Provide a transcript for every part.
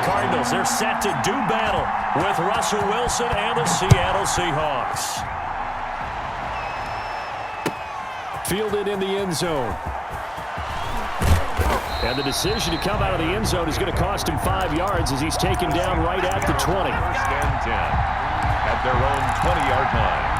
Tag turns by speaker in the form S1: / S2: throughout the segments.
S1: Cardinals, they're set to do battle with Russell Wilson and the Seattle Seahawks. Fielded in the end zone. And the decision to come out of the end zone is going to cost him 5 yards as he's taken down right at the 20.
S2: First and 10 at their own 20-yard line.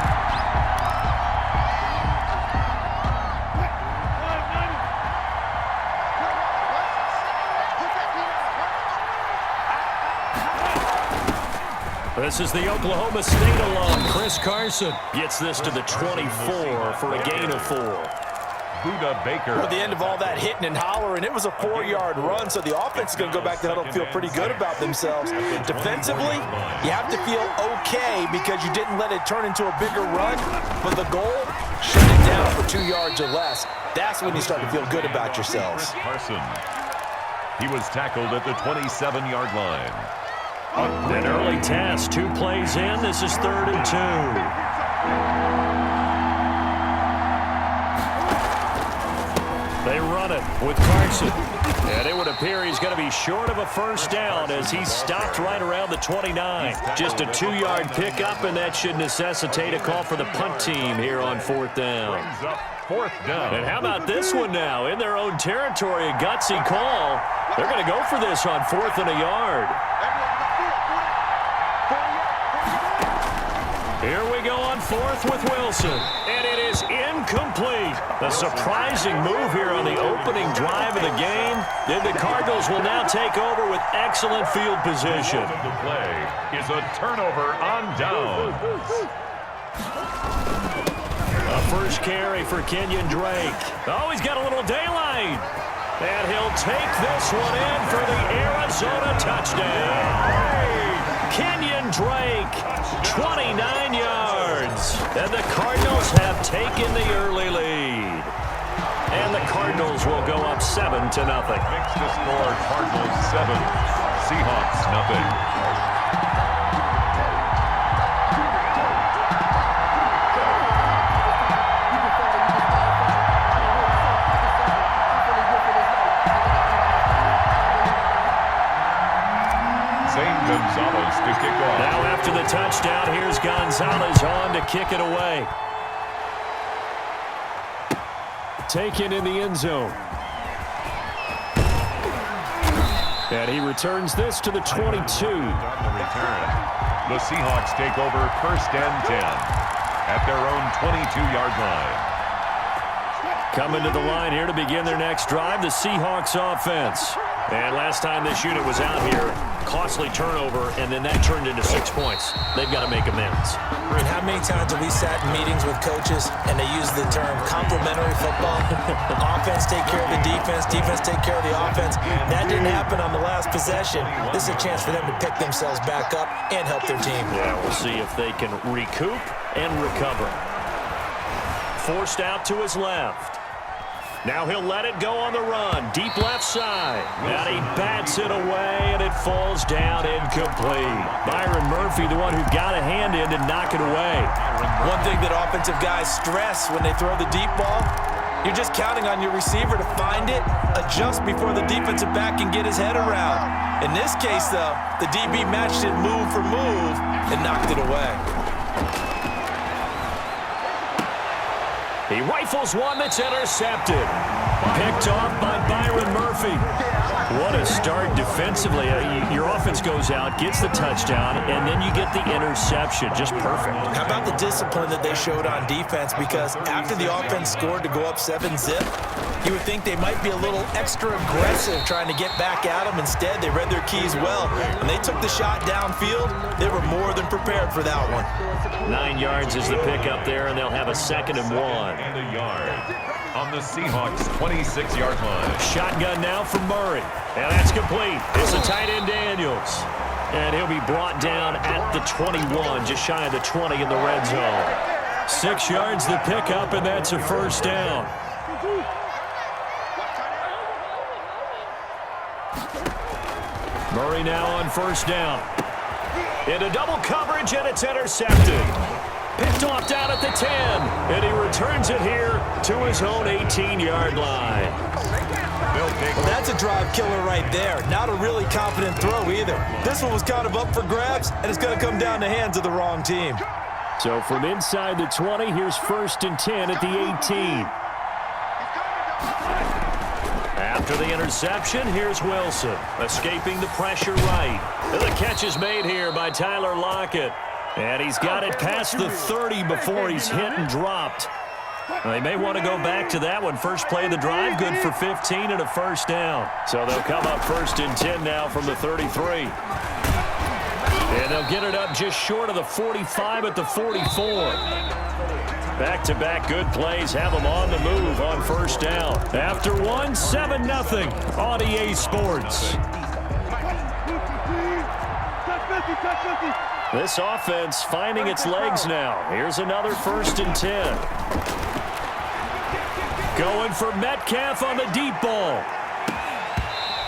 S1: This is the Oklahoma State alum, Chris Carson. Gets this to the 24 for a gain of 4.
S2: Buda Baker.
S3: At the end of all that hitting and hollering, it was a 4-yard run, so the offense is going to go back to the huddle and feel pretty good about themselves. Defensively, you have to feel okay because you didn't let it turn into a bigger run, but the goal, shut it down for 2 yards or less. That's when you start to feel good about yourselves.
S2: Carson. He was tackled at the 27-yard line.
S1: An early test, 2 plays in. This is 3rd and 2. They run it with Carson. And it would appear he's going to be short of a first down as he's stopped right around the 29. Just a 2-yard pickup, and that should necessitate a call for the punt team here on 4th down.
S2: Brings up 4th down.
S1: And how about this one now? In their own territory, a gutsy call. They're going to go for this on 4th and a yard. Here we go on 4th with Wilson, and it is incomplete. A surprising move here on the opening drive of the game. Then the Cardinals will now take over with excellent field position.
S2: The play is a turnover on down.
S1: A first carry for Kenyon Drake. Oh, he's got a little daylight. And he'll take this one in for the Arizona touchdown. Kenyon Drake, 29 yards. And the Cardinals have taken the early lead. And the Cardinals will go up 7-0.
S2: Fix the score, Cardinals 7, Seahawks nothing. Gonzalez to kick off.
S1: Now after the touchdown, here's Gonzalez on to kick it away. Taken in the end zone. And he returns this to the 22.
S2: On the return, the Seahawks take over 1st and 10 at their own 22-yard line.
S1: Coming to the line here to begin their next drive, the Seahawks offense. And last time this unit was out here, costly turnover, and then that turned into 6 points. They've got to make amends.
S3: I mean, how many times have we sat in meetings with coaches and they use the term complementary football? Offense take care of the defense, defense take care of the offense. That didn't happen on the last possession. This is a chance for them to pick themselves back up and help their team.
S1: Yeah, we'll see if they can recoup and recover. Forced out to his left. Now he'll let it go on the run. Deep left side. And he bats it away, and it falls down incomplete. Byron Murphy, the one who got a hand in to knock it away.
S3: One thing that offensive guys stress when they throw the deep ball, you're just counting on your receiver to find it, adjust before the defensive back can get his head around. In this case, though, the DB matched it move for move and knocked it away.
S1: He rifles one that's intercepted. Picked off by Byron Murphy. What a start defensively. Your offense goes out, gets the touchdown, and then you get the interception. Just perfect.
S3: How about the discipline that they showed on defense? Because after the offense scored to go up 7-zip, you would think they might be a little extra aggressive trying to get back at them. Instead, they read their keys well. When they took the shot downfield, they were more than prepared for that one.
S1: 9 yards is the pickup there, and they'll have a 2nd and 1.
S2: And a yard on the Seahawks 26-yard line.
S1: Shotgun now from Murray. And that's complete. It's the tight end Daniels. And he'll be brought down at the 21, just shy of the 20 in the red zone. 6 yards the pickup, and that's a first down. Murray now on first down. Into double coverage, and it's intercepted. Picked off down at the 10, and he returns it here to his own 18-yard line.
S2: They'll
S3: Well, that's a drive killer right there. Not a really confident throw either. This one was kind of up for grabs, and it's going to come down the hands of the wrong team.
S1: So from inside the 20, here's 1st and 10 at the 18. After the interception, here's Wilson, escaping the pressure right. The catch is made here by Tyler Lockett. And he's got it past the 30 before he's hit and dropped. They may want to go back to that one. First play of the drive, good for 15 and a first down. So they'll come up 1st and 10 now from the 33. And they'll get it up just short of the 45 at the 44. Back-to-back good plays have them on the move on 1st down. After one, 7-0 on EA Sports. This offense finding its legs now. Here's another 1st and 10. Going for Metcalf on the deep ball.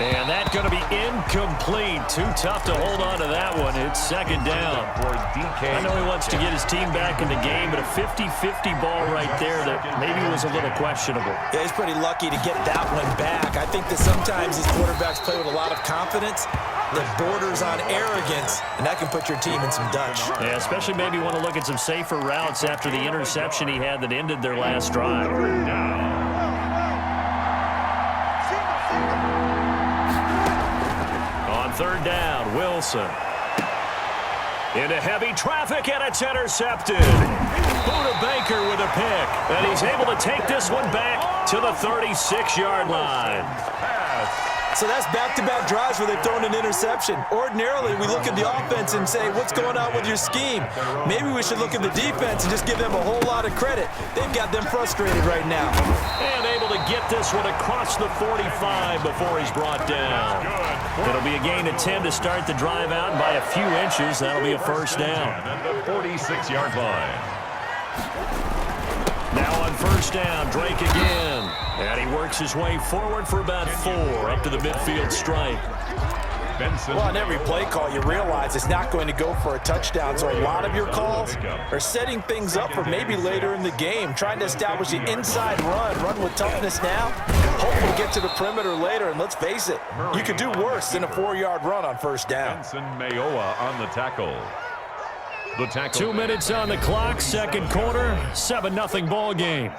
S1: And that's going to be incomplete. Too tough to hold on to that one. It's 2nd down. I know he wants to get his team back in the game, but a 50-50 ball right there that maybe was a little questionable.
S3: Yeah, he's pretty lucky to get that one back. I think that sometimes these quarterbacks play with a lot of confidence that borders on arrogance, and that can put your team in some Dutch.
S1: Yeah, especially maybe want to look at some safer routes after the interception he had that ended their last drive. On 3rd down, Wilson. Into heavy traffic, and it's intercepted. Buda Baker with a pick, and he's able to take this one back to the 36-yard line.
S3: So that's back-to-back drives where they've thrown an interception. Ordinarily, we look at the offense and say, what's going on with your scheme? Maybe we should look at the defense and just give them a whole lot of credit. They've got them frustrated right now.
S1: And able to get this one across the 45 before he's brought down. It'll be a gain of 10 to start the drive out, and by a few inches, that'll be a 1st down.
S2: At the 46-yard line.
S1: Now on 1st down, Drake again. And he works his way forward for about 4 up to the midfield stripe.
S2: Benson.
S3: Well, on every play call, you realize it's not going to go for a touchdown. So a lot of your calls are setting things up for maybe later in the game, trying to establish the inside run with toughness now. Hopefully get to the perimeter later, and let's face it, you could do worse than a 4-yard run on 1st down.
S2: Benson Mayowa on the tackle. The tackle.
S1: 2 minutes on the clock, 2nd quarter, 7-0 ball game.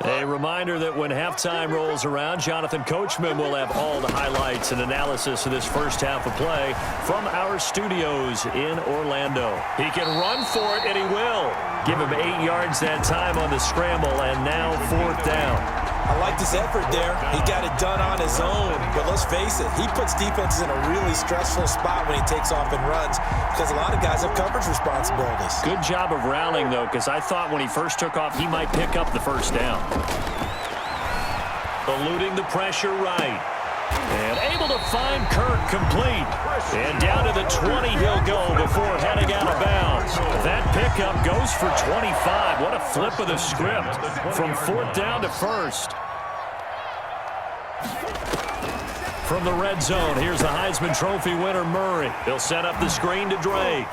S1: A reminder that when halftime rolls around, Jonathan Coachman will have all the highlights and analysis of this first half of play from our studios in Orlando. He can run for it, and he will. Give him 8 yards that time on the scramble, and now 4th down.
S3: I liked his effort there. He got it done on his own. But let's face it, he puts defenses in a really stressful spot when he takes off and runs because a lot of guys have coverage responsibilities.
S1: Good job of rallying, though, because I thought when he first took off, he might pick up the 1st down. Eluding the pressure right. And able to find Kirk complete. And down to the 20 he'll go before heading out of bounds. That pickup goes for 25. What a flip of the script from 4th down to 1st. From the red zone, here's the Heisman Trophy winner, Murray. He'll set up the screen to Drake.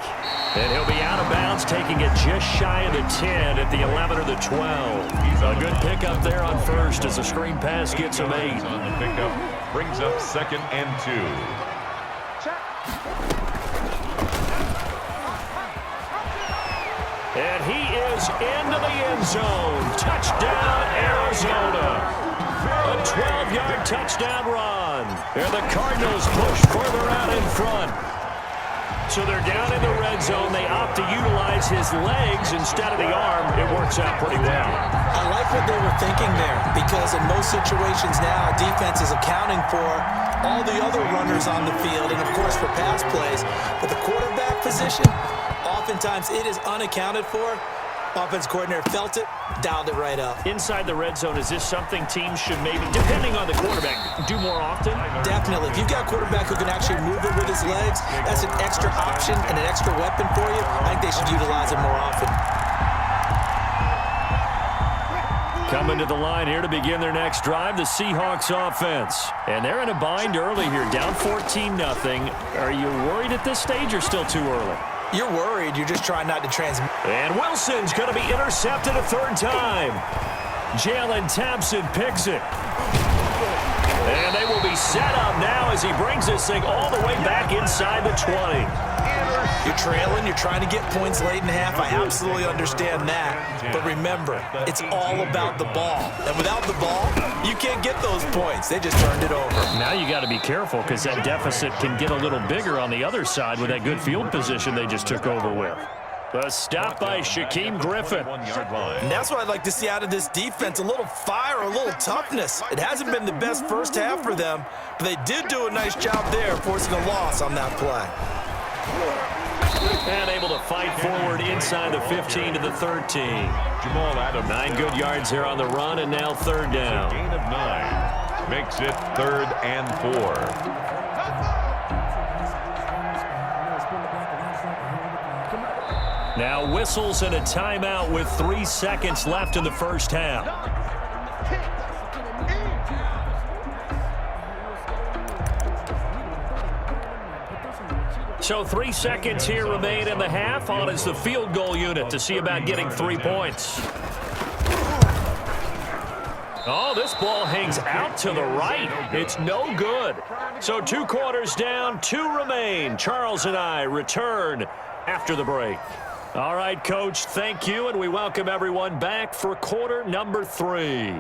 S1: And he'll be out of bounds, taking it just shy of the 10 at the 11 or the 12. A good pickup there on 1st as the screen pass gets him 8.
S2: On the pickup, brings up 2nd and 2.
S1: And he is into the end zone. Touchdown, Arizona. A 12-yard touchdown run. And the Cardinals push further out in front. So they're down in the red zone. They opt to utilize his legs instead of the arm. It works out pretty well.
S3: I like what they were thinking there because in most situations now, defense is accounting for all the other runners on the field and, of course, for pass plays. But the quarterback position, oftentimes it is unaccounted for. Offense coordinator felt it, dialed it right up.
S1: Inside the red zone, is this something teams should maybe, depending on the quarterback, do more often?
S3: Definitely. If you've got a quarterback who can actually move it with his legs, that's an extra option and an extra weapon for you. I think they should utilize it more often.
S1: Coming to the line here to begin their next drive, the Seahawks offense. And they're in a bind early here, down 14-0. Are you worried at this stage or still too early?
S3: You're worried. You're just trying not to transmit.
S1: And Wilson's going to be intercepted a third time. Jalen Thompson picks it. And they will be set up now as he brings this thing all the way back inside the 20.
S3: You're trailing. You're trying to get points late in half. I absolutely understand that. But remember, it's all about the ball. And without the ball, you can't get those points. They just turned it over.
S1: Now you got to be careful because that deficit can get a little bigger on the other side with that good field position they just took over with. A stop by Shaquem Griffin.
S3: And that's what I'd like to see out of this defense, a little fire, a little toughness. It hasn't been the best first half for them, but they did do a nice job there forcing a loss on that play.
S1: And able to fight forward inside the 15 to the 13. Jamal Adams. 9 good yards here on the run, and now third down.
S2: Gain of 9 makes it 3rd and 4.
S1: Now whistles and a timeout with 3 seconds left in the first half. So 3 seconds here remain in the half. On is the field goal unit to see about getting 3 points. Oh, this ball hangs out to the right. It's no good. So 2 quarters down, 2 remain. Charles and I return after the break. All right, Coach, thank you, and we welcome everyone back for quarter number 3.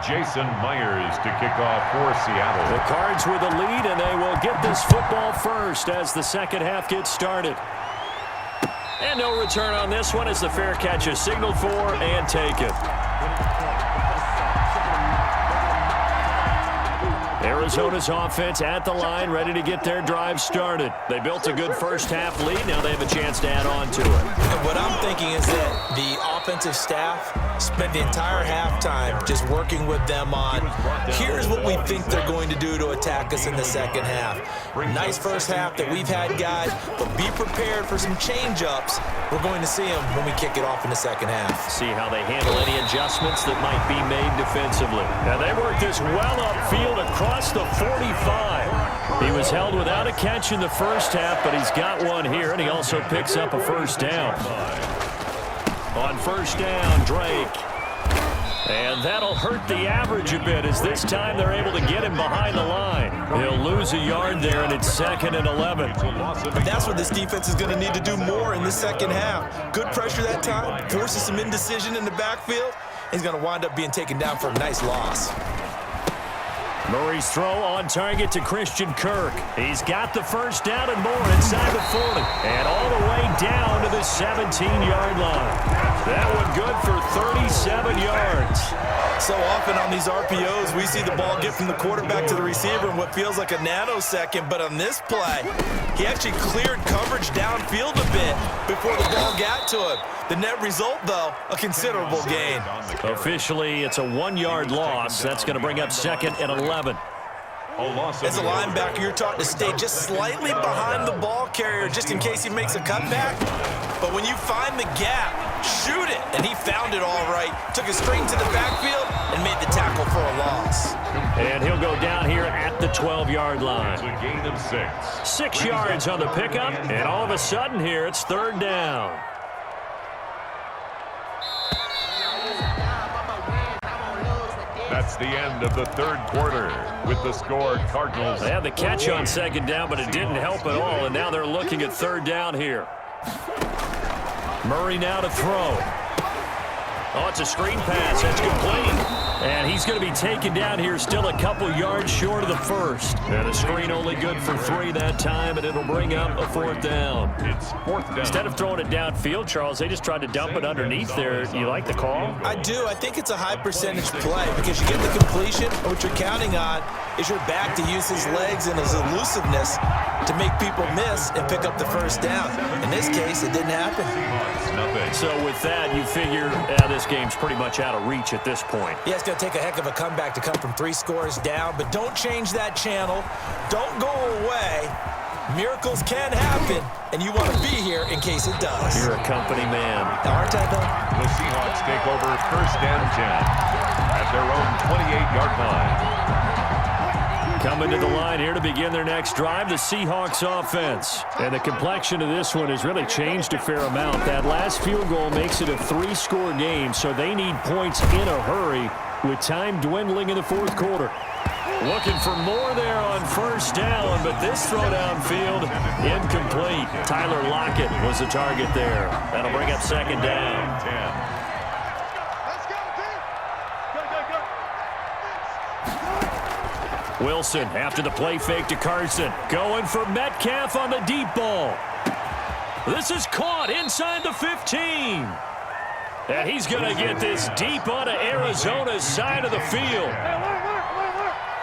S2: Jason Myers to kick off for Seattle.
S1: The Cards with a lead, and they will get this football first as the second half gets started. And no return on this one as the fair catch is signaled for and taken. Arizona's offense at the line, ready to get their drive started. They built a good first half lead. Now they have a chance to add on to it.
S3: And what I'm thinking is that the offensive staff spent the entire halftime just working with them on, here's what we think they're going to do to attack us in the second half. Nice first half that we've had, guys, but be prepared for some change-ups. We're going to see them when we kick it off in the second half.
S1: See how they handle any adjustments that might be made defensively. Now they work this well upfield across the 45. He was held without a catch in the first half, but he's got one here, and he also picks up a first down. On first down, Drake. And that'll hurt the average a bit as this time they're able to get him behind the line. He'll lose a yard there, and it's 2nd and 11.
S3: But that's what this defense is going to need to do more in the second half. Good pressure that time, forces some indecision in the backfield. He's going to wind up being taken down for a nice loss.
S1: Murray's throw on target to Christian Kirk. He's got the first down and more inside the 40. And all the way down to the 17-yard line. That one good for 37 yards.
S3: So often on these RPOs, we see the ball get from the quarterback to the receiver in what feels like a nanosecond. But on this play, he actually cleared coverage downfield a bit before the ball got to him. The net result, though, a considerable gain.
S1: Officially, it's a 1-yard loss. That's going to bring up 2nd and 11.
S3: As a linebacker, you're taught to stay just slightly behind the ball carrier just in case he makes a cutback. But when you find the gap, shoot it. And he found it all right. Took it straight into the backfield and made the tackle for a loss.
S1: And he'll go down here at the 12-yard line.
S2: It's a gain of 6.
S1: 6 yards on the pickup, and all of a sudden here, it's 3rd down.
S2: That's the end of the 3rd quarter with the score Cardinals.
S1: They had the catch on 2nd down, but it didn't help at all, and now they're looking at 3rd down here. Murray now to throw. Oh, it's a screen pass. That's complete. And he's going to be taken down here still a couple yards short of the first. And a screen only good for 3 that time, and it'll bring up a 4th down.
S2: It's 4th down.
S1: Instead of throwing it downfield, Charles, they just tried to dump it underneath there. You like the call?
S3: I do. I think it's a high percentage play because you get the completion, and what you're counting on is your back to use his legs and his elusiveness to make people miss and pick up the first down. In this case, it didn't happen.
S1: So with that, you figure this game's pretty much out of reach at this point.
S3: Yeah, it's going to take a heck of a comeback to come from 3 scores down, but don't change that channel. Don't go away. Miracles can happen, and you want to be here in case it does.
S1: You're a company man.
S3: Aren't I, though?
S2: The Seahawks take over 1st and 10 at their own 28-yard line.
S1: Coming to the line here to begin their next drive, the Seahawks offense. And the complexion of this one has really changed a fair amount. That last field goal makes it a 3-score game, so they need points in a hurry with time dwindling in the fourth quarter. Looking for more there on 1st down, but this throw downfield incomplete. Tyler Lockett was the target there. That'll bring up 2nd down.
S2: 10.
S1: Wilson after the play fake to Carson. Going for Metcalf on the deep ball. This is caught inside the 15. And he's going to get this deep onto Arizona's side of the field.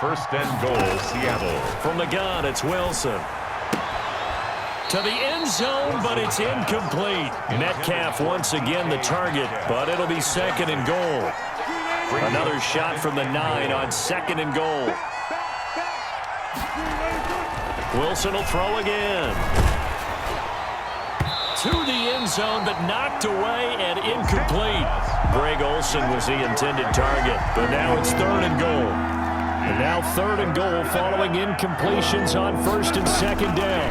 S2: 1st and goal, Seattle.
S1: From the gun, it's Wilson. To the end zone, but it's incomplete. Metcalf once again the target, but it'll be 2nd and goal. Another shot from the 9 on 2nd and goal. Wilson will throw again. To the end zone, but knocked away and incomplete. Greg Olsen was the intended target, but now it's 3rd and goal. And now 3rd and goal following incompletions on 1st and 2nd down.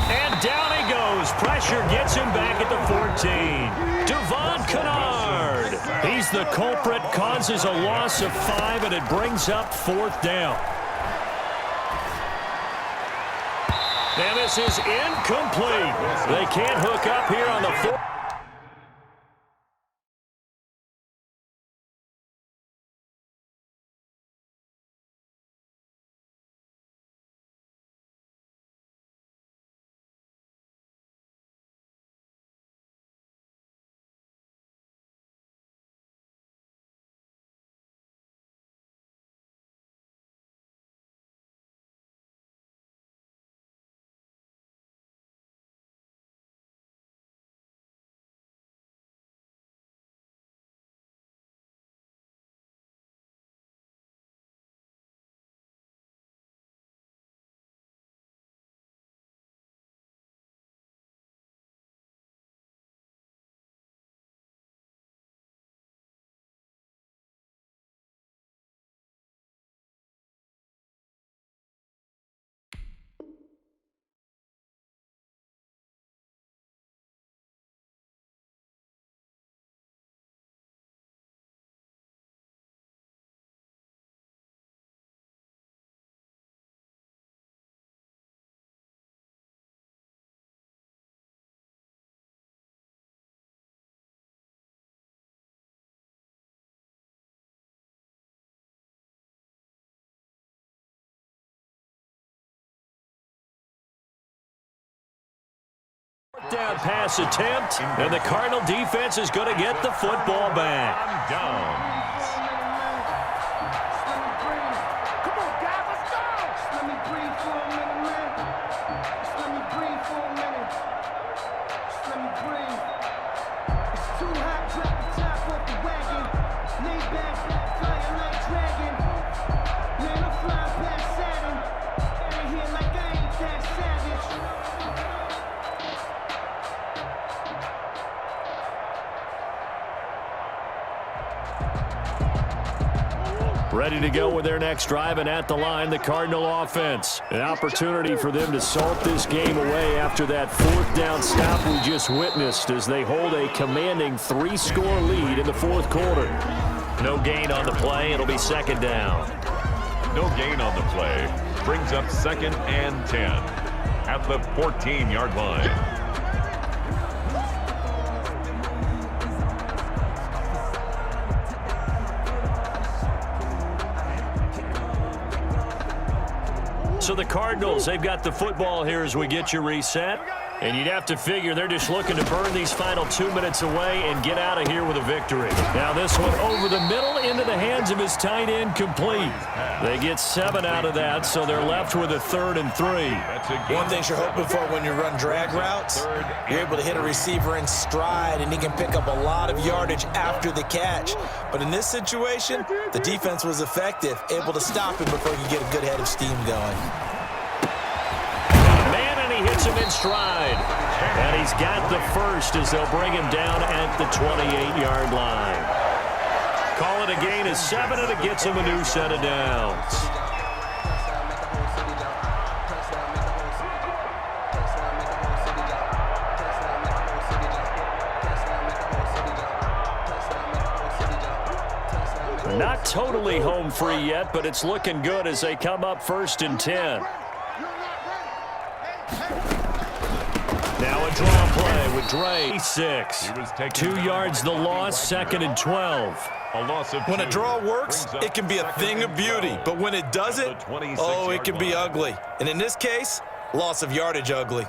S1: And down he goes. Pressure gets him back at the 14. Devon Kennard. He's the culprit, causes a loss of 5, and it brings up 4th down. And this is incomplete. They can't hook up here on the 4th. Down pass attempt, and the Cardinal defense is going to get the football back.
S2: Down.
S4: Come on, guys, let's go. Just let me breathe for a minute, man. Just let me breathe for a minute. Just let me breathe. It's too hot, drop the top off the wagon. Lay back, flying like dragon. Man, I'm flying past Saturn. Out of here like I ain't that savage.
S1: Ready to go with their next drive, and at the line, the Cardinal offense. An opportunity for them to salt this game away after that 4th down stop we just witnessed as they hold a commanding 3-score lead in the 4th quarter. No gain on the play. It'll be 2nd down.
S2: No gain on the play. Brings up 2nd and 10 at the 14-yard line.
S1: So the Cardinals, they've got the football here as we get you reset. And you'd have to figure they're just looking to burn these final 2 minutes away and get out of here with a victory. Now this one over the middle into the hands of his tight end, complete. They get 7 out of that, so they're left with a 3rd and 3.
S3: One thing you're hoping for when you run drag routes, you're able to hit a receiver in stride, and he can pick up a lot of yardage after the catch. But in this situation, the defense was effective, able to stop him before he could get a good head of steam going.
S1: He hits him in stride. And he's got the first as they'll bring him down at the 28-yard line. Call it a gain of 7, and it gets him a new set of downs. Not totally home free yet, but it's looking good as they come up 1st and 10. Now a draw play with Dre. 6. 2 yards the loss, 2nd and 12.
S3: When a draw works, it can be a thing of beauty. But when it doesn't, oh, it can be ugly. And in this case, loss of yardage ugly.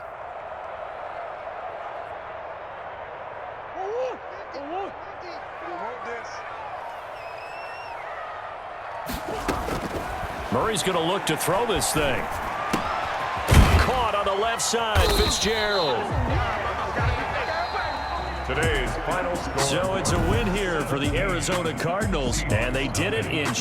S1: Murray's going to look to throw this thing. Caught on the left side, Fitzgerald.
S2: Today's final score.
S1: So it's a win here for the Arizona Cardinals, and they did it in